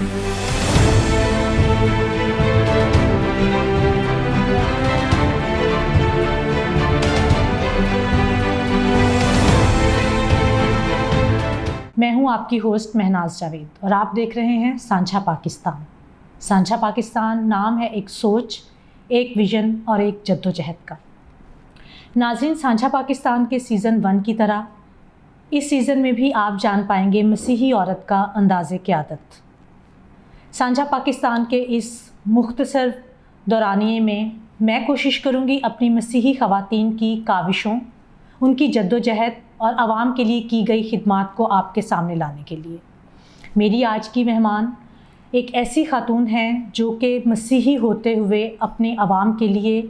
मैं हूं आपकी होस्ट महनाज जावेद और आप देख रहे हैं सांझा पाकिस्तान। सांझा पाकिस्तान नाम है एक सोच, एक विज़न और एक जद्दोजहद का। नाज़रीन, सांझा पाकिस्तान के सीज़न 1 की तरह इस सीज़न में भी आप जान पाएंगे मसीही औरत का अंदाज़े क़यादत। सांझा पाकिस्तान के इस मुख्तसर दौरानिए में मैं कोशिश करूँगी अपनी मसीही ख़वातीन की काविशों, उनकी जद्दोजहद और आवाम के लिए की गई खिदमात को आपके सामने लाने के लिए। मेरी आज की मेहमान एक ऐसी खातून हैं जो कि मसीही होते हुए अपने आवाम के लिए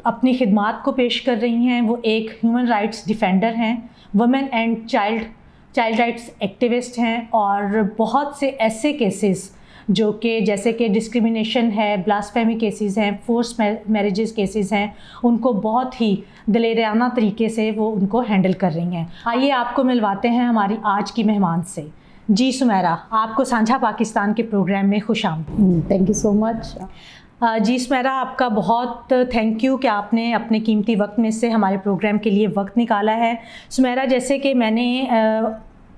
अपनी खिदमात को पेश कर रही हैं। वो एक ह्यूमन राइट्स डिफेंडर हैं, women and child rights activist हैं और बहुत से ऐसे केसेस जो कि जैसे कि डिस्क्रिमिनेशन है, ब्लास्फेमी केसेस हैं, फोर्स मैरिजेस केसेस हैं, उनको बहुत ही दिलेराना तरीके से वो उनको हैंडल कर रही हैं। आइए आपको मिलवाते हैं हमारी आज की मेहमान से। जी सुमेरा, आपको सांझा पाकिस्तान के प्रोग्राम में खुशामदीद। Thank you so much. जी सुमेरा, आपका बहुत थैंक यू कि आपने अपने कीमती वक्त में से हमारे प्रोग्राम के लिए वक्त निकाला है। सुमेरा, जैसे कि मैंने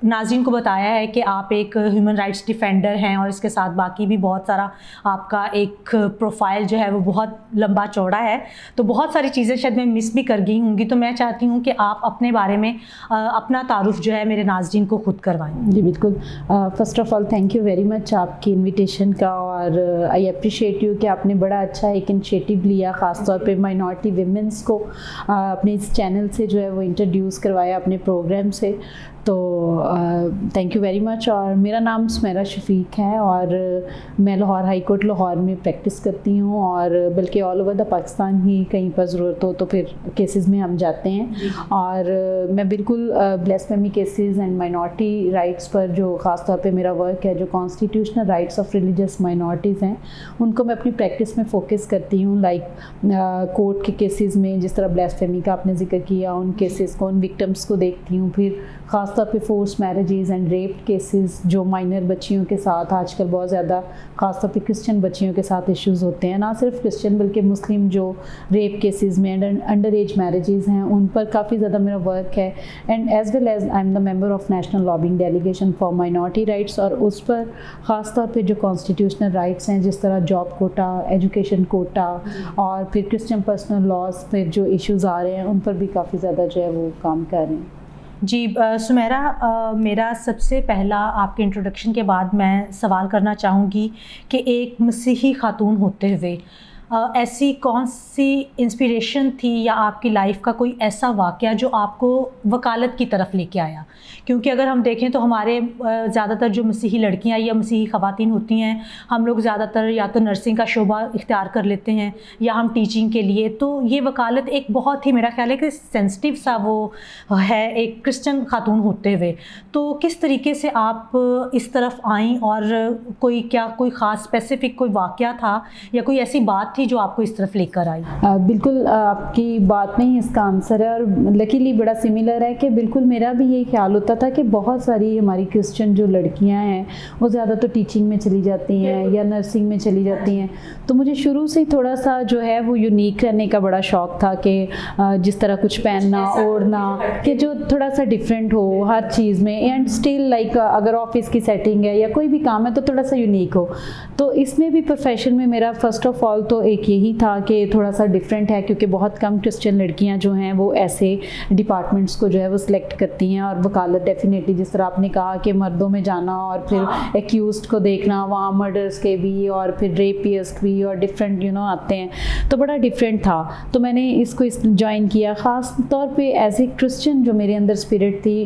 नाज़रीन को बताया है कि आप एक ह्यूमन राइट्स डिफेंडर हैं और इसके साथ बाकी भी बहुत सारा आपका एक प्रोफाइल जो है वो बहुत लंबा चौड़ा है, तो बहुत सारी चीज़ें शायद मैं मिस भी कर गई होंगी। तो मैं चाहती हूँ कि आप अपने बारे में अपना तारुफ जो है मेरे नाज़रीन को खुद करवाएं। जी बिल्कुल। First of all thank you very much आपकी इन्विटेशन का, और आई अप्रिशिएट यू कि आपने बड़ा अच्छा एक इनिशिएटिव लिया, ख़ास तौर पे माइनॉरिटी विमेंस को अपने इस चैनल से जो है वो इंट्रोड्यूस करवाया अपने प्रोग्राम से। तो थैंक यू वेरी मच। और मेरा नाम सुमेरा शफीक है और मैं लाहौर हाई कोर्ट लाहौर में प्रैक्टिस करती हूँ, और बल्कि ऑल ओवर द पाकिस्तान ही कहीं पर ज़रूरत हो तो फिर केसेस में हम जाते हैं। और मैं बिल्कुल blasphemy cases and minority rights पर जो ख़ास तौर पे मेरा वर्क है, जो constitutional rights of religious minorities हैं, उनको मैं अपनी प्रैक्टिस में फ़ोकस करती हूँ। लाइक कोर्ट के केसेस में जिस तरह ब्लास्फेमी का आपने जिक्र किया, उन केसेस को, उन विक्टिम्स को देखती हूँ। फिर ख़ास तौर पे force marriages and rape cases जो माइनर बच्चियों के साथ आजकल बहुत ज़्यादा, ख़ास तौर पे क्रिश्चियन बच्चियों के साथ इश्यूज़ होते हैं, ना सिर्फ क्रिश्चियन बल्कि मुस्लिम जो रेप केसेस में अंडर एज मैरिजेस हैं, उन पर काफ़ी ज़्यादा मेरा वर्क है। And as well as I am the member of national lobbying delegation for minority rights, और उस पर ख़ास तौर पे जो कॉन्स्टिट्यूशनल राइट्स हैं, जिस तरह जॉब कोटा, एजुकेशन कोटा और फिर क्रिश्चियन पर्सनल लॉज पर जो इश्यूज़ आ रहे हैं, उन पर भी काफ़ी ज़्यादा जो है वो काम कर रहे हैं। जी सुमेरा, मेरा सबसे पहला आपके इंट्रोडक्शन के बाद मैं सवाल करना चाहूँगी कि एक मसीही खातून होते हुए ऐसी कौन सी इंस्पिरेशन थी या आपकी लाइफ का कोई ऐसा वाक़या जो आपको वकालत की तरफ लेके आया? क्योंकि अगर हम देखें तो हमारे ज़्यादातर जो मसीही लड़कियां या मसीही ख़वातीन होती हैं, हम लोग ज़्यादातर या तो नर्सिंग का शोबा इख्तियार कर लेते हैं या हम टीचिंग के लिए। तो ये वकालत एक बहुत ही, मेरा ख्याल है कि सेंसिटिव सा वो है एक क्रिश्चियन खातून होते हुए। तो किस तरीके से आप इस तरफ आईं और कोई ख़ास स्पेसिफ़िक कोई वाक़या था या कोई ऐसी बात जो आपको इस तरफ लेकर आई? बिल्कुल आपकी बात में ही इसका आंसर है, और लकीली बड़ा सिमिलर है कि बिल्कुल मेरा भी यही ख्याल होता था कि बहुत सारी हमारी क्रिश्चियन जो लड़कियां हैं वो ज़्यादा तो टीचिंग में चली जाती हैं या नर्सिंग में चली जाती हैं। तो मुझे शुरू से ही थोड़ा सा जो है वो यूनिक रहने का बड़ा शौक़ था कि जिस तरह कुछ पहनना ओढ़ना कि जो थोड़ा सा डिफरेंट हो हर चीज़ में, एंड स्टिल लाइक अगर ऑफिस की सेटिंग है या कोई भी काम है तो थोड़ा सा यूनिक हो। तो इसमें भी प्रोफेशन में मेरा फ़र्स्ट ऑफ ऑल तो एक यही था कि थोड़ा सा डिफरेंट है, क्योंकि बहुत कम क्रिश्चियन लड़कियां जो हैं वो ऐसे डिपार्टमेंट्स को जो है वो सिलेक्ट करती हैं। और वकालत डेफिनेटली, जिस तरह आपने कहा कि मर्दों में जाना और फिर एक्यूज्ड को देखना, वहाँ मर्डर्स के भी और फिर रेपिस्ट भी और डिफरेंट आते हैं, तो बड़ा डिफरेंट था। तो मैंने इसको ज्वाइन किया ख़ास तौर पे एज ए क्रिश्चियन। जो मेरे अंदर स्पिरिट थी,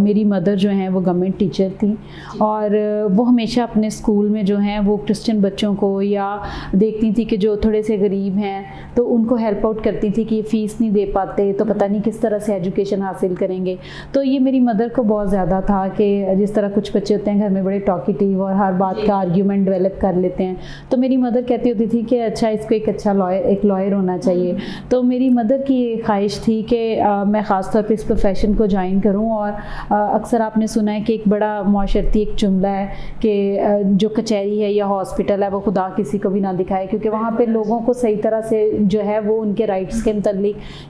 मेरी मदर जो हैं वो गवर्नमेंट टीचर थी और वो हमेशा अपने स्कूल में जो हैं वो क्रिश्चियन बच्चों को या देखती थी कि जो थोड़े से गरीब हैं तो उनको हेल्प आउट करती थी कि फ़ीस नहीं दे पाते तो पता नहीं किस तरह से एजुकेशन हासिल करेंगे। तो ये मेरी मदर को बहुत ज़्यादा था कि जिस तरह कुछ बच्चे होते हैं घर में बड़े टॉकेटिव और हर बात का आर्ग्यूमेंट डेवलप कर लेते हैं, तो मेरी मदर कहती होती थी कि अच्छा इसको एक अच्छा लॉयर होना चाहिए। तो मेरी मदर की ये ख्वाहिश थी कि मैं ख़ास तौर पे इस प्रोफेशन को ज्वाइन करूं। और अक्सर आपने सुना है कि एक बड़ा माशरती एक जुमला है कि जो कचहरी है या हॉस्पिटल है वो खुदा किसी को भी ना दिखाए, क्योंकि वहाँ पे लोगों को सही तरह से जो है वो उनके राइट्स के मतलब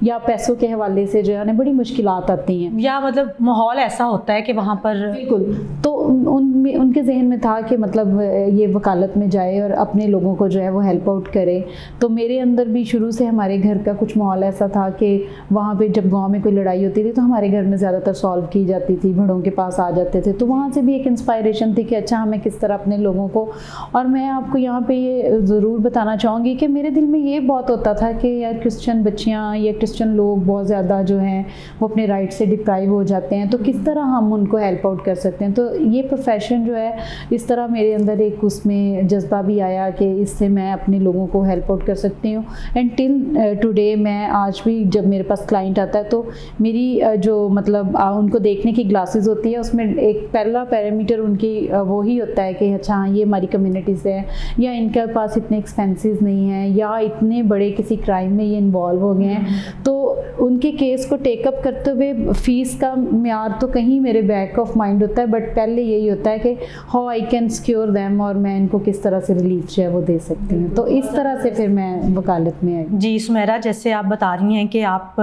या पैसों के हवाले से जो है उन्हें बड़ी मुश्किलात आती हैं, या मतलब माहौल ऐसा होता है कि वहाँ पर बिल्कुल। तो उनके जहन में था कि मतलब ये वकालत में जाए और अपने लोगों को जो है वो हेल्प आउट करे। तो मेरे अंदर भी शुरू से हमारे घर का कुछ माहौल ऐसा था कि वहाँ पे जब गांव में कोई लड़ाई होती थी तो हमारे घर में ज़्यादातर सॉल्व की जाती थी, बड़ों के पास आ जाते थे। तो वहाँ से भी एक इंस्पायरेशन थी कि अच्छा हमें किस तरह अपने लोगों को। और मैं आपको यहाँ पे ये ज़रूर बताना चाहूँगी कि मेरे दिल में ये बहुत होता था कि यार क्रिश्चियन बच्चियाँ या क्रिश्चियन लोग बहुत ज़्यादा जो हैं वो अपने राइट से डिप्राइव हो जाते हैं, तो किस तरह हम उनको हेल्प आउट कर सकते हैं। तो ये प्रोफेशन जो है इस तरह मेरे अंदर एक उसमें जज्बा भी आया कि इससे मैं अपने लोगों को हेल्प आउट कर सकती हूँ। एंड टिल टुडे मैं आज भी जब मेरे पास क्लाइंट आता है तो मेरी जो मतलब उनको देखने की ग्लासेस होती है उसमें एक पहला पैरामीटर उनकी वही होता है कि अच्छा ये हमारी कम्युनिटी से है, या इनके पास इतने एक्सपेंसेस नहीं हैं, या इतने बड़े किसी क्राइम में ये इन्वॉल्व हो गए हैं। तो उनके केस को टेकअप करते हुए फ़ीस का म्यार तो कहीं मेरे बैक ऑफ माइंड होता है, बट पहले यही होता है कि how I can secure them और मैं इनको किस तरह से रिलीफ जो है वो दे सकती हूँ। तो इस तरह से फिर मैं वकालत में आई। जी सुमेरा, जैसे आप बता रही हैं कि आप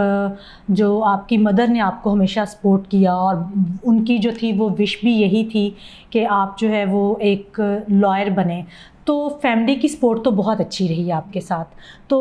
जो आपकी मदर ने आपको हमेशा सपोर्ट किया और उनकी जो थी वो विश भी यही थी कि आप जो है वो एक लॉयर बने, तो फैमिली की सपोर्ट तो बहुत अच्छी रही आपके साथ। तो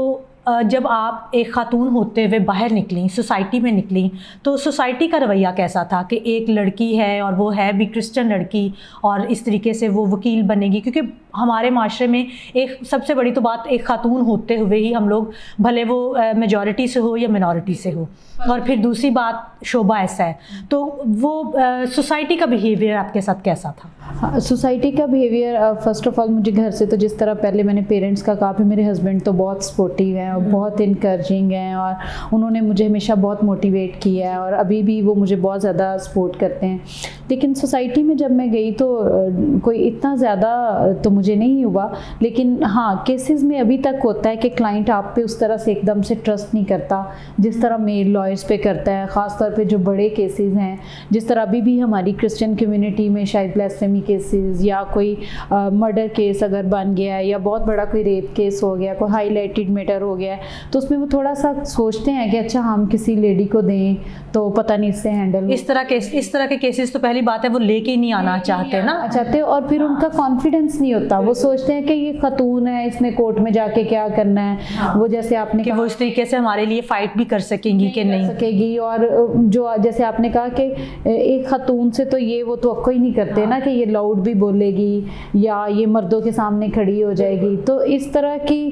जब आप एक ख़ातून होते हुए बाहर निकली, सोसाइटी में निकली, तो सोसाइटी का रवैया कैसा था कि एक लड़की है और वो है भी क्रिश्चियन लड़की और इस तरीके से वो वकील बनेगी? क्योंकि हमारे माशरे में एक सबसे बड़ी तो बात एक ख़ातून होते हुए ही हम लोग, भले वो मेजॉरिटी से हो या मिनॉरिटी से हो, और फिर दूसरी बात शोबा ऐसा है, तो वो सोसाइटी का बिहेवियर आपके साथ कैसा था? हाँ, सोसाइटी का बिहेवियर फर्स्ट ऑफ ऑल मुझे घर से तो जिस तरह पहले मैंने पेरेंट्स का कहा, फिर मेरे हस्बैंड तो बहुत सपोर्टिव हैं और बहुत इनकरेजिंग हैं और उन्होंने मुझे हमेशा बहुत मोटिवेट किया है और अभी भी वो मुझे बहुत ज़्यादा सपोर्ट करते हैं। लेकिन सोसाइटी में जब मैं गई तो कोई इतना ज़्यादा तो मुझे नहीं हुआ, लेकिन हाँ केसेस में अभी तक होता है कि क्लाइंट आप पे उस तरह से एकदम से ट्रस्ट नहीं करता जिस तरह मेल लॉयर्स पे करता है, ख़ास तौर पे जो बड़े केसेस हैं। जिस तरह अभी भी हमारी क्रिश्चियन कम्युनिटी में शायद ब्लास्फेमी केसेस या कोई मर्डर केस अगर बन गया है या बहुत बड़ा कोई रेप केस हो गया, कोई हाईलाइटेड मैटर हो गया है, तो उसमें वो थोड़ा सा सोचते हैं कि अच्छा हम किसी लेडी को दें तो पता नहीं इससे हैंडल। इस तरह के केसेस तो पहली बात है वो लेके ही नहीं आना चाहते ना, चाहते, और फिर उनका कॉन्फिडेंस नहीं होता। वो सोचते हैं कि ये खतून है, इसने कोर्ट में जाके क्या करना है। हाँ। वो जैसे आपने कि वो इस तरीके से हमारे लिए फाइट भी कर सकेंगी कि नहीं सकेगी, और जो जैसे आपने कहा कि एक खतून से तो ये वो तो ही नहीं करते। हाँ। ना कि ये लाउड भी बोलेगी या ये मर्दों के सामने खड़ी हो जाएगी। तो इस तरह की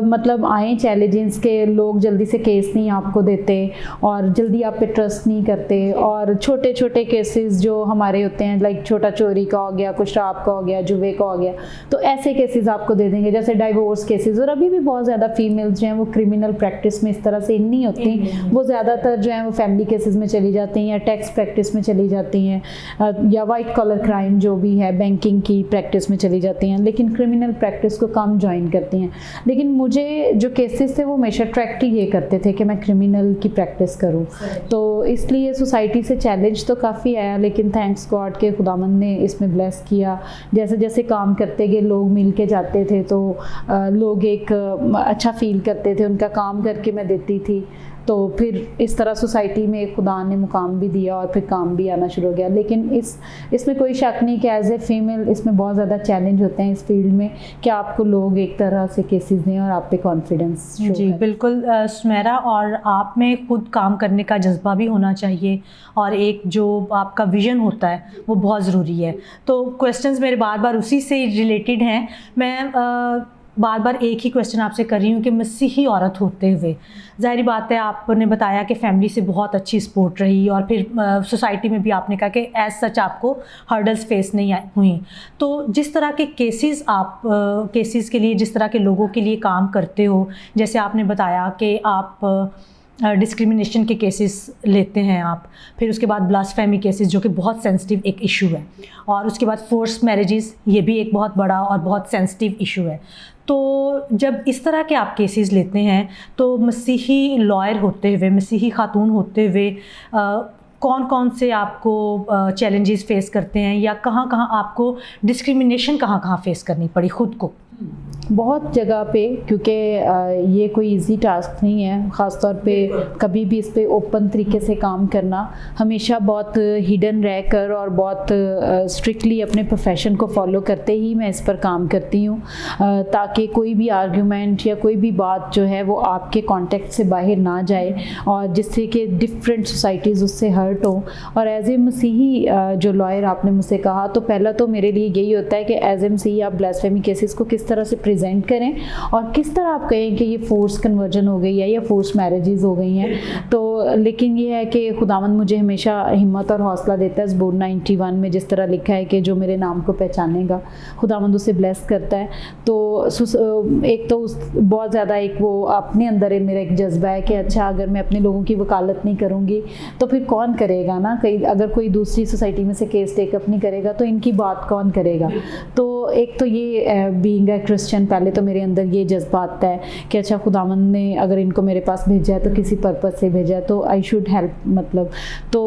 मतलब आए चैलेंजेस के लोग जल्दी से केस नहीं आपको देते और जल्दी आप पे ट्रस्ट नहीं करते, और छोटे छोटे केसेस जो हमारे होते हैं लाइक छोटा चोरी का हो गया, कुछ शराब का हो गया, जुए का हो गया, तो ऐसे केसेस आपको दे देंगे, जैसे डाइवोर्स केसेस। और अभी भी बहुत ज़्यादा फीमेल्स जो हैं वो क्रिमिनल प्रैक्टिस में इस तरह से नहीं होती, वो ज़्यादातर जो है वो फैमिली केसेस में चली जाती हैं या टैक्स प्रैक्टिस में चली जाती हैं या वाइट कॉलर क्राइम जो भी है बैंकिंग की प्रैक्टिस में चली जाती हैं, लेकिन क्रिमिनल प्रैक्टिस को कम ज्वाइन करती हैं। लेकिन मुझे जो केसेस थे वो हमेशा अट्रैक्ट ही ये करते थे कि मैं क्रिमिनल की प्रैक्टिस करूं, तो इसलिए सोसाइटी से चैलेंज तो काफ़ी आया, लेकिन थैंक्स गॉड के खुदावंद ने इसमें ब्लेस किया। जैसे जैसे काम करते गए लोग मिल के जाते थे तो लोग एक अच्छा फील करते थे, उनका काम करके मैं देती थी, तो फिर इस तरह सोसाइटी में खुदा ने मुकाम भी दिया और फिर काम भी आना शुरू हो गया। लेकिन इसमें कोई शक नहीं कि एज ए फीमेल इसमें बहुत ज़्यादा चैलेंज होते हैं इस फील्ड में कि आपको लोग एक तरह से केसेस दें और आप पे कॉन्फिडेंस। जी बिल्कुल सुमेरा, और आप में खुद काम करने का जज्बा भी होना चाहिए और एक जो आपका विज़न होता है वो बहुत ज़रूरी है। तो क्वेश्चंस मेरे बार बार उसी से रिलेटेड हैं। मैं बार बार एक ही क्वेश्चन आपसे कर रही हूँ कि मसीही औरत होते हुए, ज़ाहिर बात है आपने बताया कि फैमिली से बहुत अच्छी सपोर्ट रही और फिर सोसाइटी में भी आपने कहा कि एज सच आपको हर्डल्स फेस नहीं हुई। तो जिस तरह के केसेस आप केसेस के लिए, जिस तरह के लोगों के लिए काम करते हो, जैसे आपने बताया कि आप डिस्क्रिमिनेशन के केसेस लेते हैं आप, फिर उसके बाद ब्लास्फेमी केसेस जो कि बहुत सेंसिटिव एक इशू है, और उसके बाद फोर्स मैरिजेस, ये भी एक बहुत बड़ा और बहुत सेंसिटिव इशू है। तो जब इस तरह के आप केसेस लेते हैं तो मसीही लॉयर होते हुए, मसीही खातून होते हुए कौन कौन से आपको चैलेंजेस फेस करते हैं, या कहाँ कहाँ आपको डिस्क्रिमिनेशन कहाँ कहाँ फेस करनी पड़ी खुद को? बहुत जगह पे, क्योंकि ये कोई इजी टास्क नहीं है, ख़ास तौर पे कभी भी इस पे ओपन तरीके से काम करना, हमेशा बहुत हिडन रहकर और बहुत स्ट्रिक्टली अपने प्रोफेशन को फॉलो करते ही मैं इस पर काम करती हूँ, ताकि कोई भी आर्गुमेंट या कोई भी बात जो है वो आपके कॉन्टेक्ट से बाहर ना जाए और जिससे कि डिफरेंट सोसाइटीज़ उससे हर्ट हो। और एज ए मसीही जो लॉयर आपने मुझसे कहा, तो पहला तो मेरे लिए यही होता है कि एज ए मसीही आप ब्लास्फेमी केसेस को किस तरह से प्रेजेंट करें और किस तरह आप कहें कि ये फोर्स कन्वर्जन हो गई है या फोर्स मैरिजेस हो गई हैं। तो लेकिन ये है कि खुदावंद मुझे हमेशा हिम्मत और हौसला देता है। ज़बूर 91 में जिस तरह लिखा है कि जो मेरे नाम को पहचानेगा खुदावंद उसे ब्लेस करता है। तो एक तो बहुत ज़्यादा एक वो अपने अंदर मेरा एक जज्बा है कि अच्छा, अगर मैं अपने लोगों की वकालत नहीं करूँगी तो फिर कौन करेगा ना, कहीं अगर कोई दूसरी सोसाइटी में से केस टेकअप नहीं करेगा तो इनकी बात कौन करेगा। तो एक तो ये बीइंग अ क्रिश्चियन, पहले तो मेरे अंदर ये जज्बा आता है कि अच्छा, खुदावंद ने अगर इनको मेरे पास भेजा है तो किसी पर्पस से भेजा है, तो आई शुड हेल्प। मतलब तो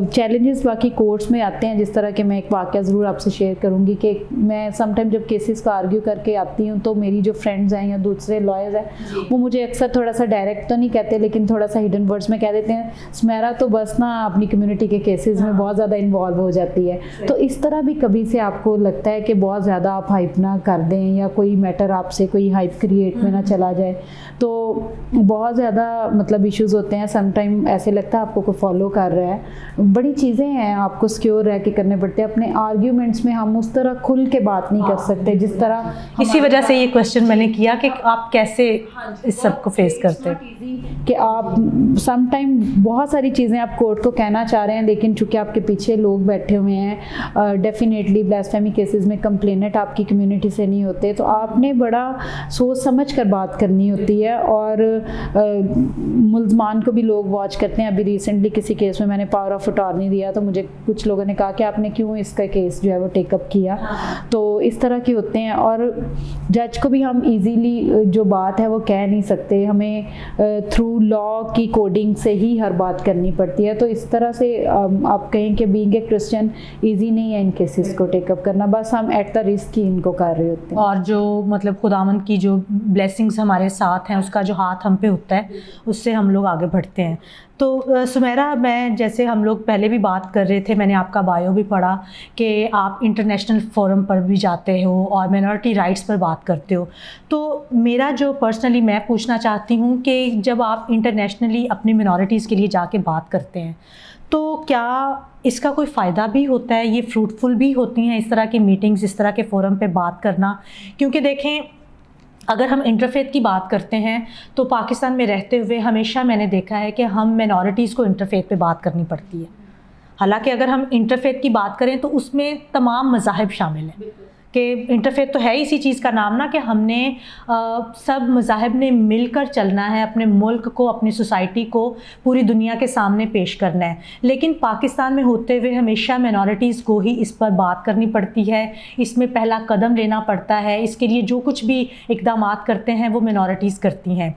चैलेंजेस बाकी कोर्ट्स में आते हैं, जिस तरह के मैं एक वाक़या ज़रूर आपसे शेयर करूँगी कि मैं समटाइम जब केसेस को आर्ग्यू करके आती हूँ तो मेरी जो फ्रेंड्स हैं या दूसरे लॉयर्स हैं वो मुझे अक्सर थोड़ा सा डायरेक्ट तो नहीं कहते, लेकिन थोड़ा सा हिडन वर्ड्स में कह देते हैं, सुमेरा तो बस ना अपनी कम्युनिटी के केसेस में बहुत ज़्यादा इन्वॉल्व हो जाती है। तो इस तरह भी कभी से आपको लगता है कि बहुत ज़्यादा आप हाइप ना कर दें या कोई मैटर आपसे कोई हाइप क्रिएट में ना चला जाए, तो बहुत ज़्यादा मतलब इश्यूज़ होते हैं। समटाइम ऐसे लगता है आपको कोई फॉलो कर रहा है, बड़ी चीज़ें हैं, आपको सिक्योर रह के करने पड़ते हैं। अपने आर्ग्यूमेंट्स में हम उस तरह खुल के बात नहीं कर सकते जिस तरह, इसी वजह से ये क्वेश्चन मैंने किया कि आप कैसे इस सब को फेस करते हैं। कि आप समटाइम बहुत सारी चीज़ें आप कोर्ट को कहना चाह रहे हैं, लेकिन चूंकि आपके पीछे लोग बैठे हुए हैं, डेफिनेटली ब्लास्फेमी केसेस में कंप्लेनेंट आपकी कम्युनिटी से नहीं होते, तो आपने बड़ा सोच समझ कर बात करनी होती है। और मुल्ज़मान को भी लोग वॉच करते हैं। अभी रिसेंटली किसी केस में मैंने पावर ऑफ अटॉर्नी दिया, तो मुझे कुछ लोगों ने कहा कि आपने क्यों इसका केस जो है वो टेकअप किया। तो इस तरह के होते हैं, और जज को भी हम इजीली जो बात है वो कह नहीं सकते, हमें थ्रू लॉ की कोडिंग से ही हर बात करनी पड़ती है। तो इस तरह से आप कहें कि बीइंग ए क्रिश्चियन ईजी नहीं है इन केसेस को टेकअप करना, बस हम एट द रिस्क ही इनको कर रहे होते हैं। और जो मतलब खुदावंद की जो ब्लेसिंग्स हमारे साथ हैं, उसका जो हाथ हम पे होता है, उससे हम लोग आगे बढ़ते हैं। तो सुमेरा, मैं जैसे हम लोग पहले भी बात कर रहे थे, मैंने आपका बायो भी पढ़ा कि आप इंटरनेशनल फोरम पर भी जाते हो और मिनॉरिटी राइट्स पर बात करते हो। तो मेरा जो पर्सनली मैं पूछना चाहती हूँ कि जब आप इंटरनेशनली अपनी मिनॉरिटीज़ के लिए जाके बात करते हैं, तो क्या इसका कोई फ़ायदा भी होता है, ये फ्रूटफुल भी होती हैं इस तरह की मीटिंग्स, इस तरह के फोरम पे बात करना? क्योंकि देखें, अगर हम इंटरफेथ की बात करते हैं तो पाकिस्तान में रहते हुए हमेशा मैंने देखा है कि हम मिनॉरिटीज़ को इंटरफेथ पे बात करनी पड़ती है। हालांकि अगर हम इंटरफेथ की बात करें तो उसमें तमाम मज़ाहिब शामिल हैं, कि इंटरफेथ तो है इसी चीज़ का नाम ना, कि हमने सब मज़ाहिब ने मिलकर चलना है, अपने मुल्क को, अपनी सोसाइटी को पूरी दुनिया के सामने पेश करना है। लेकिन पाकिस्तान में होते हुए हमेशा मिनॉरिटीज़ को ही इस पर बात करनी पड़ती है, इसमें पहला कदम लेना पड़ता है, इसके लिए जो कुछ भी इक़दाम करते हैं वो मिनॉरिटीज़ करती हैं।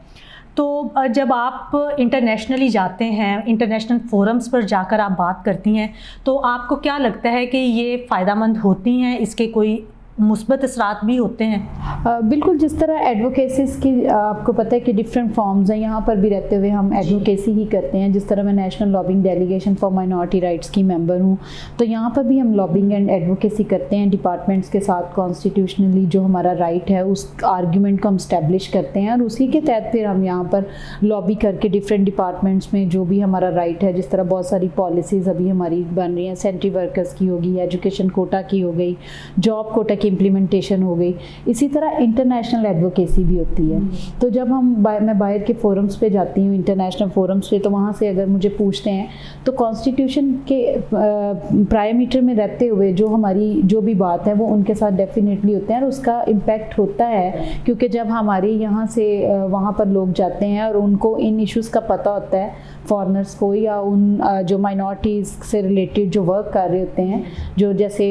तो जब आप इंटरनेशनली जाते हैं, इंटरनेशनल फोरम्स पर जाकर आप बात करती हैं, तो आपको क्या लगता है कि ये फ़ायदेमंद होती हैं, इसके कोई मुस्बत असरात भी होते हैं? बिल्कुल, जिस तरह एडवोकेसीज़ की आपको पता है कि डिफरेंट फॉर्म्स हैं, यहाँ पर भी रहते हुए हम एडवोकेसी ही करते हैं। जिस तरह मैं national lobbying delegation for minority rights की मेंबर हूँ, तो यहाँ पर भी हम लॉबिंग एंड एडवोकेसी करते हैं डिपार्टमेंट्स के साथ। कॉन्स्टिट्यूशनली जो हमारा राइट है उस आर्ग्यूमेंट को हम स्टैब्लिश करते हैं, और उसी के तहत फिर हम यहाँ पर लॉबी करके डिफरेंट डिपार्टमेंट्स में जो भी हमारा राइट है, जिस तरह बहुत सारी पॉलिसीज़ अभी हमारी बन रही हैं, सेंट्री वर्कर्स की होगी, एजुकेशन कोटा की हो गई, जॉब कोटा की की इम्प्लीमेंटेशन हो गई। इसी तरह इंटरनेशनल एडवोकेसी भी होती है। तो जब मैं बाहर के फोरम्स पे जाती हूँ, इंटरनेशनल फोरम्स पे, तो वहाँ से अगर मुझे पूछते हैं तो कॉन्स्टिट्यूशन के प्राइमीटर में रहते हुए जो हमारी जो भी बात है वो उनके साथ डेफिनेटली होते हैं, और उसका इम्पैक्ट होता है क्योंकि जब हमारे यहाँ से वहाँ पर लोग जाते हैं और उनको इन इश्यूज़ का पता होता है, फॉरेनर्स को या उन जो माइनॉरिटीज़ से रिलेटेड जो वर्क कर रहे होते हैं, जो जैसे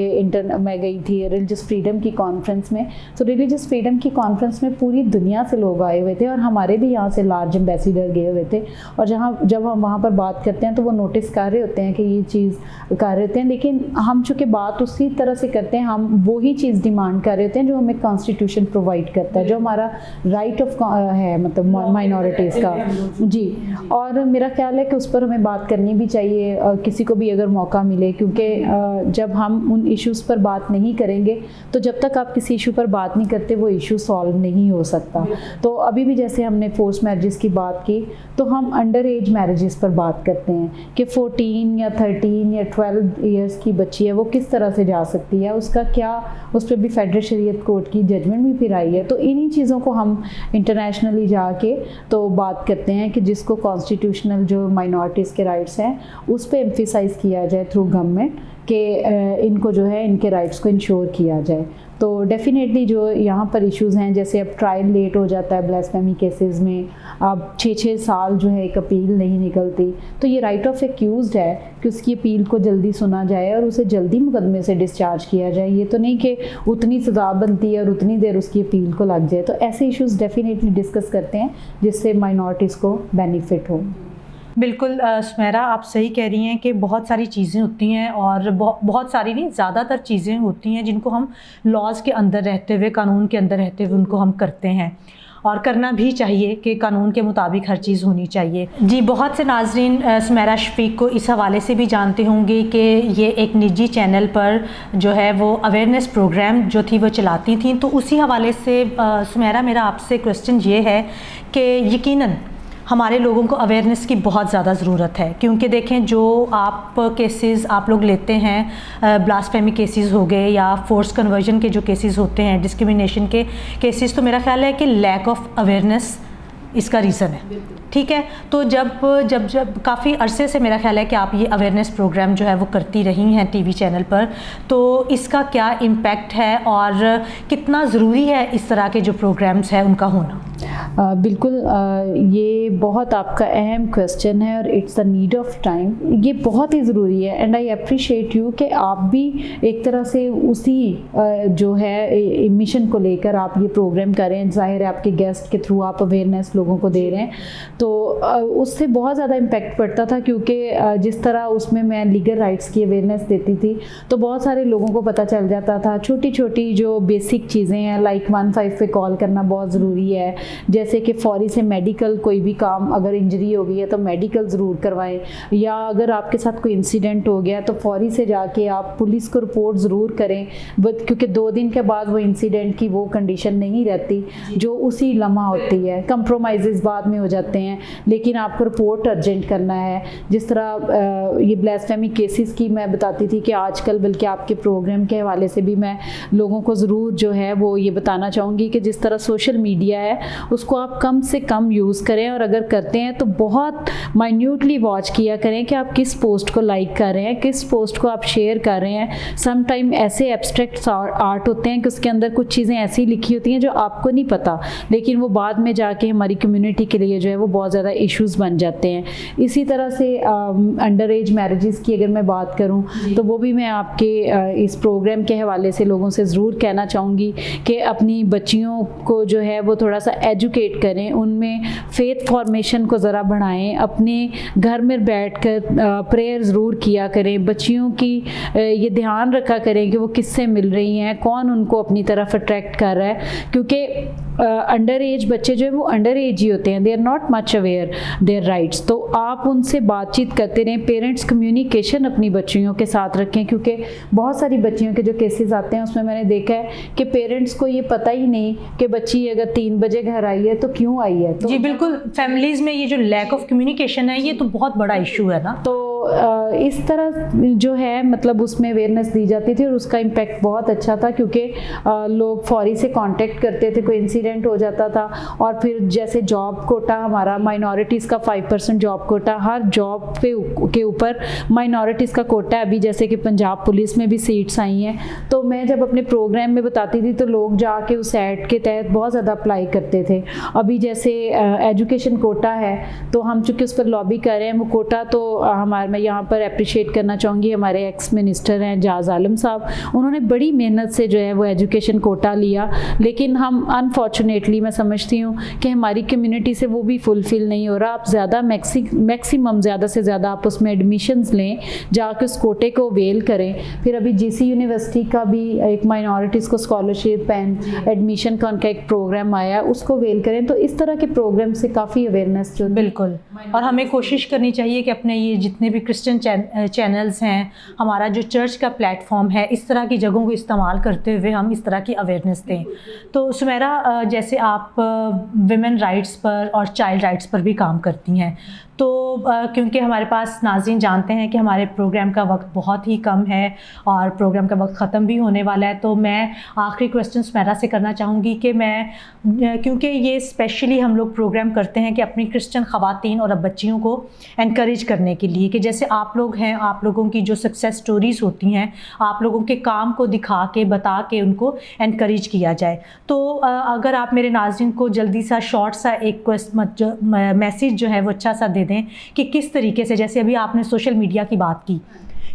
मैं गई थी रिलीजियस फ्रीडम की कॉन्फ्रेंस में, तो रिलीजियस फ्रीडम की कॉन्फ्रेंस में पूरी दुनिया से लोग आए हुए थे और हमारे भी यहाँ से लार्ज एम्बेसडर गए हुए थे, और जब हम वहाँ पर बात करते हैं तो वो नोटिस कर रहे होते हैं कि ये चीज़ कर रहे होते हैं, लेकिन हम चूँकि बात उसी तरह से करते हैं, हम वही चीज़ डिमांड कर रहे होते हैं जो हमें कॉन्स्टिट्यूशन प्रोवाइड करता है, जो हमारा राइट ऑफ है, मतलब माइनॉरिटीज़ का जी। और मेरा ख्याल है कि उस पर हमें बात करनी भी चाहिए किसी को भी अगर मौका मिले, क्योंकि जब हम उन इश्यूज़ पर बात नहीं करेंगे तो जब तक आप किसी इशू पर बात नहीं करते वो इशू सॉल्व नहीं हो सकता। तो अभी भी जैसे हमने फोर्स मैरिजेस की बात की, तो हम अंडर एज मैरिजेस पर बात करते हैं कि 14 या 13 या 12 ईयर्स की बच्ची है वो किस तरह से जा सकती है, उसका क्या, उस पर भी फेडरल शरीयत कोर्ट की जजमेंट भी फिर आई है। तो इन्हीं चीज़ों को हम इंटरनेशनली जाके तो बात करते हैं कि जिसको कॉन्स्टिट्यूशनल जो माइनॉरिटीज़ के राइट्स हैं उस पर एम्फिसाइज़ किया जाए थ्रू गवर्नमेंट कि इनको जो है इनके राइट्स को इंश्योर किया जाए। तो डेफिनेटली जो यहाँ पर इश्यूज़ हैं, जैसे अब ट्रायल लेट हो जाता है ब्लास्फेमी केसेस में, अब 6-6 साल जो है एक अपील नहीं निकलती, तो ये राइट ऑफ एक्यूज्ड है कि उसकी अपील को जल्दी सुना जाए और उसे जल्दी मुकदमे से डिस्चार्ज किया जाए। ये तो नहीं कि उतनी सज़ा बनती है और उतनी देर उसकी अपील को लग जाए। तो ऐसे इश्यूज़ डेफिनेटली डिस्कस करते हैं जिससे माइनॉरिटीज़ को बेनिफिट हो। बिल्कुल सुमेरा, आप सही कह रही हैं कि बहुत सारी चीज़ें होती हैं और बहुत सारी नहीं, ज़्यादातर चीज़ें होती हैं जिनको हम लॉज के अंदर रहते हुए, कानून के अंदर रहते हुए उनको हम करते हैं, और करना भी चाहिए कि कानून के मुताबिक हर चीज़ होनी चाहिए। जी, बहुत से नाजरीन सुमेरा शफीक को इस हवाले से भी जानते होंगे कि ये एक निजी चैनल पर जो है वो अवेयरनेस प्रोग्राम जो थी वो चलाती थी। तो उसी हवाले से सुमेरा, मेरा आपसे क्वेश्चन ये है कि यकीनन हमारे लोगों को अवेयरनेस की बहुत ज़्यादा ज़रूरत है, क्योंकि देखें जो आप केसेस आप लोग लेते हैं, ब्लास्फेमी केसेस हो गए या फोर्स कन्वर्जन के जो केसेस होते हैं, डिस्क्रिमिनेशन के केसेस, तो मेरा ख्याल है कि लैक ऑफ अवेयरनेस इसका रीज़न है। ठीक है, तो जब काफ़ी अरसे से मेरा ख्याल है कि आप ये अवेयरनेस प्रोग्राम जो है वो करती रही हैं टीवी चैनल पर, तो इसका क्या इम्पैक्ट है और कितना ज़रूरी है इस तरह के जो प्रोग्राम्स हैं उनका होना? बिल्कुल, ये बहुत आपका अहम क्वेश्चन है और it's the need of time. ये बहुत ही ज़रूरी है एंड आई अप्रिशिएट यू कि आप भी एक तरह से उसी जो है मिशन को लेकर आप ये प्रोग्राम करें। ज़ाहिर है आपके गेस्ट के थ्रू आप अवेयरनेस लोगों को दे रहे हैं, तो उससे बहुत ज़्यादा इम्पैक्ट पड़ता था, क्योंकि जिस तरह उसमें मैं लीगल राइट्स की अवेयरनेस देती थी तो बहुत सारे लोगों को पता चल जाता था। छोटी छोटी जो बेसिक चीज़ें हैं, लाइक 15 पे कॉल करना बहुत ज़रूरी है, जैसे कि फौरी से मेडिकल, कोई भी काम, अगर इंजरी हो गई है तो मेडिकल ज़रूर करवाएं, या अगर आपके साथ कोई इंसिडेंट हो गया तो फौरी से जाके आप पुलिस को रिपोर्ट ज़रूर करें, क्योंकि 2 दिन के बाद वो इंसिडेंट की वो कंडीशन नहीं रहती जो उसी लम्हा होती है। कंप्रोमाइज़ बाद में हो जाते हैं, लेकिन आपको रिपोर्ट अर्जेंट करना है। जिस तरह ये ब्लास्फेमी केसेस की मैं बताती थी कि आजकल, बल्कि आपके प्रोग्राम के हवाले से भी मैं लोगों को ज़रूर जो है वो ये बताना चाहूँगी कि जिस तरह सोशल मीडिया है उसको आप कम से कम यूज़ करें, और अगर करते हैं तो बहुत माइन्यूटली वॉच किया करें कि आप किस पोस्ट को लाइक कर रहे हैं, किस पोस्ट को आप शेयर कर रहे हैं। सम टाइम ऐसे एब्स्ट्रैक्ट आर्ट होते हैं कि उसके अंदर कुछ चीज़ें ऐसी लिखी होती हैं जो आपको नहीं पता, लेकिन वो बाद में जाके हमारी कम्युनिटी के लिए जो है वो बहुत ज़्यादा इश्यूज़ बन जाते हैं। इसी तरह से अंडर एज मैरिजेस की अगर मैं बात करूं तो वो भी मैं आपके इस प्रोग्राम के हवाले से लोगों से ज़रूर कहना चाहूँगी कि अपनी बच्चियों को जो है वो थोड़ा सा एजुकेट करें, उनमें फेथ फॉर्मेशन को ज़रा बढ़ाएं, अपने घर में बैठकर प्रेयर ज़रूर किया करें, बच्चियों की ये ध्यान रखा करें कि वो किससे मिल रही हैं, कौन उनको अपनी तरफ अट्रैक्ट कर रहा है, क्योंकि अंडर एज बच्चे जो है वो अंडर एज ही होते हैं, they are not much aware their rights. तो आप उनसे बातचीत करते रहें, पेरेंट्स कम्युनिकेशन अपनी बच्चियों के साथ रखें, क्योंकि बहुत सारी बच्चियों के जो केसेस आते हैं उसमें मैंने देखा है कि पेरेंट्स को ये पता ही नहीं कि बच्ची अगर 3 बजे घर आई है तो क्यों आई है। तो जी बिल्कुल, फैमिलीज़ में ये जो लैक ऑफ कम्युनिकेशन है ये तो बहुत बड़ा इशू है ना। तो इस तरह जो है मतलब उसमें अवेयरनेस दी जाती थी और उसका इम्पैक्ट बहुत अच्छा था, क्योंकि लोग फौरी से कांटेक्ट करते थे, कोई इंसिडेंट हो जाता था। और फिर जैसे जॉब कोटा हमारा माइनॉरिटीज़ का 5% जॉब कोटा, हर जॉब के ऊपर माइनॉरिटीज़ का कोटा है। अभी जैसे कि पंजाब पुलिस में भी सीट्स आई हैं, तो मैं जब अपने प्रोग्राम में बताती थी तो लोग जाके उस ऐड के तहत बहुत ज़्यादा अप्लाई करते थे। अभी जैसे एजुकेशन कोटा है, तो हम चूँकि उस पर लॉबी कर रहे हैं, वो कोटा तो मैं यहाँ पर अप्रिशिएट करना चाहूँगी हमारे एक्स मिनिस्टर हैं जाज आलम साहब, उन्होंने बड़ी मेहनत से जो है वो एजुकेशन कोटा लिया। लेकिन हम अनफॉर्चुनेटली मैं समझती हूँ कि हमारी कम्युनिटी से वो भी फुलफ़िल नहीं हो रहा। आप ज़्यादा मैक्सिमम ज़्यादा से ज़्यादा आप उसमें एडमिशन्स लें, जाकर उस कोटे को वेल करें। फिर अभी जीसी यूनिवर्सिटी का भी एक माइनॉरिटीज़ को स्कॉलरशिप एंड एडमिशन का उनका एक प्रोग्राम आया, उसको वेल करें। तो इस तरह के प्रोग्राम से काफ़ी अवेयरनेस जो बिल्कुल, और हमें कोशिश करनी चाहिए कि अपने ये जितने भी क्रिश्चियन चैनल्स हैं, हमारा जो चर्च का प्लेटफॉर्म है, इस तरह की जगहों को इस्तेमाल करते हुए हम इस तरह की अवेयरनेस दें। तो सुमेरा, जैसे आप विमेन राइट्स पर और चाइल्ड राइट्स पर भी काम करती हैं, तो क्योंकि हमारे पास नाज़रीन जानते हैं कि हमारे प्रोग्राम का वक्त बहुत ही कम है और प्रोग्राम का वक्त ख़त्म भी होने वाला है, तो मैं आखिरी क्वेश्चन सुमेरा से करना चाहूँगी कि क्योंकि ये स्पेशली हम लोग प्रोग्राम करते हैं कि अपनी क्रिश्चियन ख़वातीन और बच्चियों को एनकरेज करने के लिए, कि जैसे आप लोग हैं, आप लोगों की जो सक्सेस स्टोरीज़ होती हैं, आप लोगों के काम को दिखा के बता के उनको एनकरेज किया जाए। तो अगर आप मेरे नाज़रीन को जल्दी सा शॉर्ट सा एक मैसेज जो है वो अच्छा सा दे दें कि किस तरीके से, जैसे अभी आपने सोशल मीडिया की बात की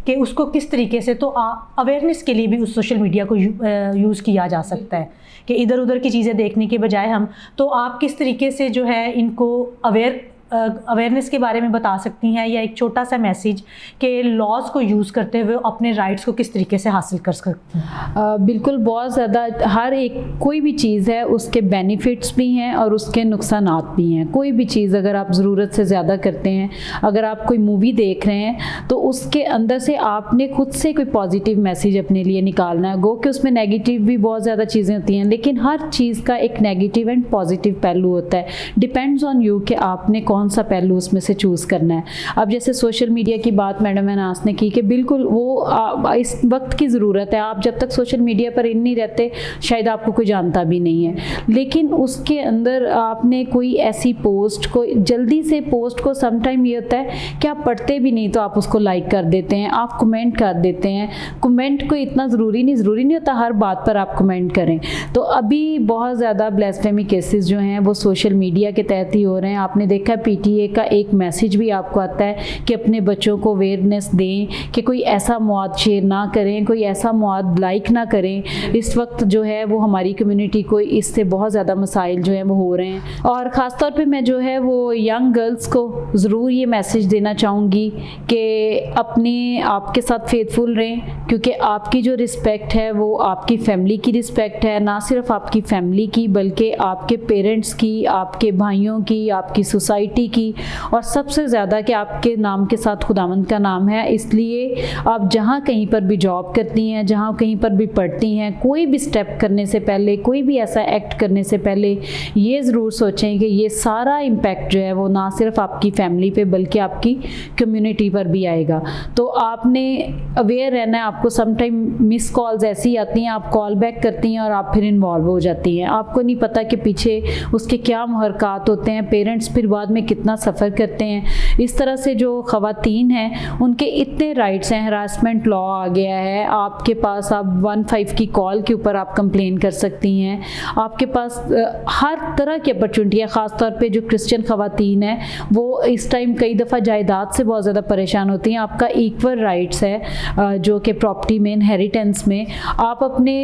कि उसको किस तरीके से, तो अवेयरनेस के लिए भी उस सोशल मीडिया को यूज़ किया जा सकता है कि इधर उधर की चीज़ें देखने के बजाय हम, तो आप किस तरीके से जो है इनको अवेयरनेस के बारे में बता सकती हैं, या एक छोटा सा मैसेज कि लॉज को यूज़ करते हुए अपने राइट्स को किस तरीके से हासिल कर सकते हैं? बिल्कुल, बहुत ज़्यादा हर एक कोई भी चीज़ है उसके बेनिफिट्स भी हैं और उसके नुकसानात भी हैं। कोई भी चीज़ अगर आप ज़रूरत से ज़्यादा करते हैं, अगर आप कोई मूवी देख रहे हैं तो उसके अंदर से आपने खुद से कोई पॉजिटिव मैसेज अपने लिए निकालना है। गो कि उसमें नेगेटिव भी बहुत ज़्यादा चीज़ें होती हैं, लेकिन हर चीज़ का एक नेगेटिव एंड पॉजिटिव पहलू होता है। डिपेंड्स ऑन यू कि आपने कौन सा पहलू उसमें से चूज़ करना है। अब जैसे सोशल मीडिया की बात मैडम अनास ने की कि बिल्कुल वो इस वक्त की ज़रूरत है। आप जब तक सोशल मीडिया पर इन नहीं रहते शायद आपको कोई जानता भी नहीं है, लेकिन उसके अंदर आपने कोई ऐसी पोस्ट को जल्दी से को समटाइम ये होता है कि आप पढ़ते भी नहीं तो आप उसको लाइक कर देते हैं, आप कमेंट कर देते हैं। कमेंट को इतना ज़रूरी नहीं होता हर बात पर आप कमेंट करें। तो अभी बहुत ज़्यादा ब्लास्फेमी केसेस जो हैं वो सोशल मीडिया के तहत ही हो रहे हैं। आपने देखा पीटीए का एक मैसेज भी आपको आता है कि अपने बच्चों को अवेयरनेस दें कि कोई ऐसा मौत शेयर ना करें, कोई ऐसा मौत लाइक ना करें। इस वक्त जो है वो हमारी कम्युनिटी को इससे बहुत ज़्यादा मसाइल जो है वो हो रहे हैं, और ख़ास तौर पे मैं जो है वो यंग गर्ल्स को ज़रूर ये मैसेज देना चाहूँगी कि अपने आपके साथ फेथफुल रहें, क्योंकि आपकी जो रिस्पेक्ट है वो आपकी फैमिली की रिस्पेक्ट है, ना सिर्फ आपकी फैमिली की बल्कि आपके पेरेंट्स की, आपके भाइयों की, आपकी सोसाइटी की, और सबसे ज़्यादा कि आपके नाम के साथ खुदावंद का नाम है। इसलिए आप जहाँ कहीं पर भी जॉब करती हैं, जहाँ कहीं पर भी पढ़ती हैं, कोई भी स्टेप करने से पहले, कोई भी ऐसा एक्ट करने से पहले ये ज़रूर सोचें कि ये सारा इम्पैक्ट जो है वो ना सिर्फ आपकी फैमिली पे बल्कि आपकी कम्युनिटी पर भी आएगा। तो आपने अवेयर रहना है। आपको समटाइम मिस कॉल्स ऐसी आती हैं, आप कॉल बैक करती हैं और आप फिर इन्वॉल्व हो जाती हैं। आपको नहीं पता कि पीछे उसके क्या मुहरकात होते हैं, पेरेंट्स फिर बाद में कितना सफ़र करते हैं। इस तरह से जो ख़वातीन हैं उनके इतने राइट्स हैं। हरासमेंट लॉ आ गया है आपके पास, आप 15 की कॉल के ऊपर आप कंप्लेन कर सकती हैं। आपके पास हर तरह की अपॉर्चुनिटी है। ख़ास तौर पे जो क्रिश्चियन ख़वातीन हैं वो इस टाइम कई दफ़ा जायदाद से बहुत ज़्यादा परेशान होती हैं। आपका इक्वल राइट्स है जो कि प्रॉपर्टी में, इनहेरिटेंस में, आप अपने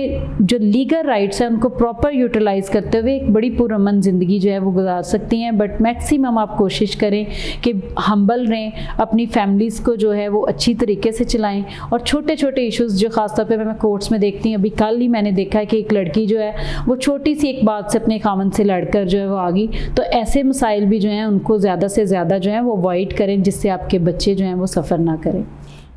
जो लीगल राइट्स हैं उनको प्रॉपर यूटिलाइज़ करते हुए एक बड़ी पुरअमन ज़िंदगी जो है वो गुजार सकती हैं। बट मैक्सिमम आप कोशिश करें कि हम्बल रहें, अपनी फैमिलीज़ को जो है वो अच्छी तरीके से चलाएं, और छोटे छोटे इश्यूज़ जो ख़ासतौर पे मैं कोर्ट्स में देखती हूँ, अभी कल ही मैंने देखा है कि एक लड़की जो है वो छोटी सी एक बात से अपने खामन से लड़कर जो है वो आ गई। तो ऐसे मसाइल भी जो हैं उनको ज़्यादा से ज़्यादा जो है वो अवॉइड करें, जिससे आपके बच्चे जो हैं वो सफ़र ना करें।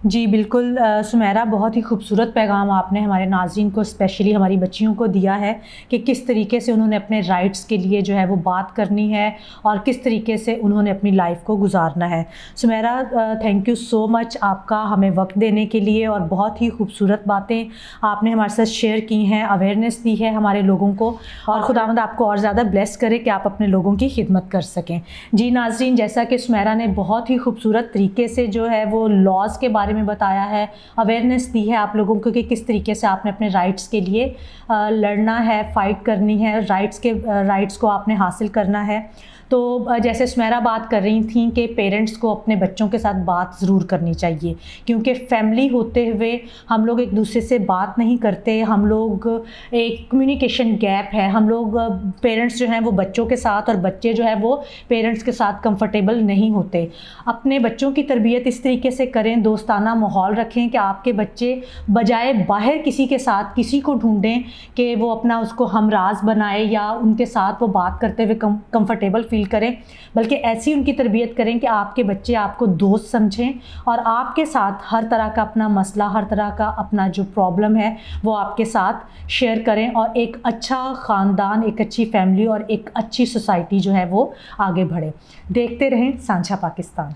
जी बिल्कुल सुमेरा, बहुत ही खूबसूरत पैगाम आपने हमारे नाज़रीन को, स्पेशली हमारी बच्चियों को दिया है कि किस तरीके से उन्होंने अपने राइट्स के लिए जो है वो बात करनी है और किस तरीके से उन्होंने अपनी लाइफ को गुजारना है। Sumera, thank you so much आपका हमें वक्त देने के लिए, और बहुत ही खूबसूरत बातें आपने हमारे साथ शेयर की हैं, अवेयरनेस दी है हमारे लोगों को, और खुदावंद आपको और ज़्यादा ब्लेस करे कि आप अपने लोगों की खिदमत कर सकें। जी नाज़रीन, जैसा कि सुमेरा ने बहुत ही खूबसूरत तरीके से जो है वो लॉज़ के बारे में बताया है, अवेयरनेस दी है आप लोगों को कि किस तरीके से आपने अपने राइट्स के लिए लड़ना है, फ़ाइट करनी है, राइट्स को आपने हासिल करना है। तो जैसे सुमेरा बात कर रही थी कि पेरेंट्स को अपने बच्चों के साथ बात ज़रूर करनी चाहिए, क्योंकि फैमिली होते हुए हम लोग एक दूसरे से बात नहीं करते, हम लोग एक कम्युनिकेशन गैप है, हम लोग पेरेंट्स जो हैं वो बच्चों के साथ और बच्चे जो है वो पेरेंट्स के साथ कंफर्टेबल नहीं होते। अपने बच्चों की तरबियत इस तरीके से करें, दोस्ताना माहौल रखें कि आपके बच्चे बजाय बाहर किसी के साथ किसी को ढूंढें कि वो अपना उसको हमराज बनाए या उनके साथ वो बात करते हुए कंफर्टेबल फील करें, बल्कि ऐसी उनकी तरबियत करें कि आपके बच्चे आपको दोस्त समझें और आपके साथ हर तरह का अपना मसला, हर तरह का अपना जो प्रॉब्लम है वो आपके साथ शेयर करें, और एक अच्छा ख़ानदान, एक अच्छी फैमिली और एक अच्छी सोसाइटी जो है वो आगे बढ़े। देखते रहें सांझा पाकिस्तान।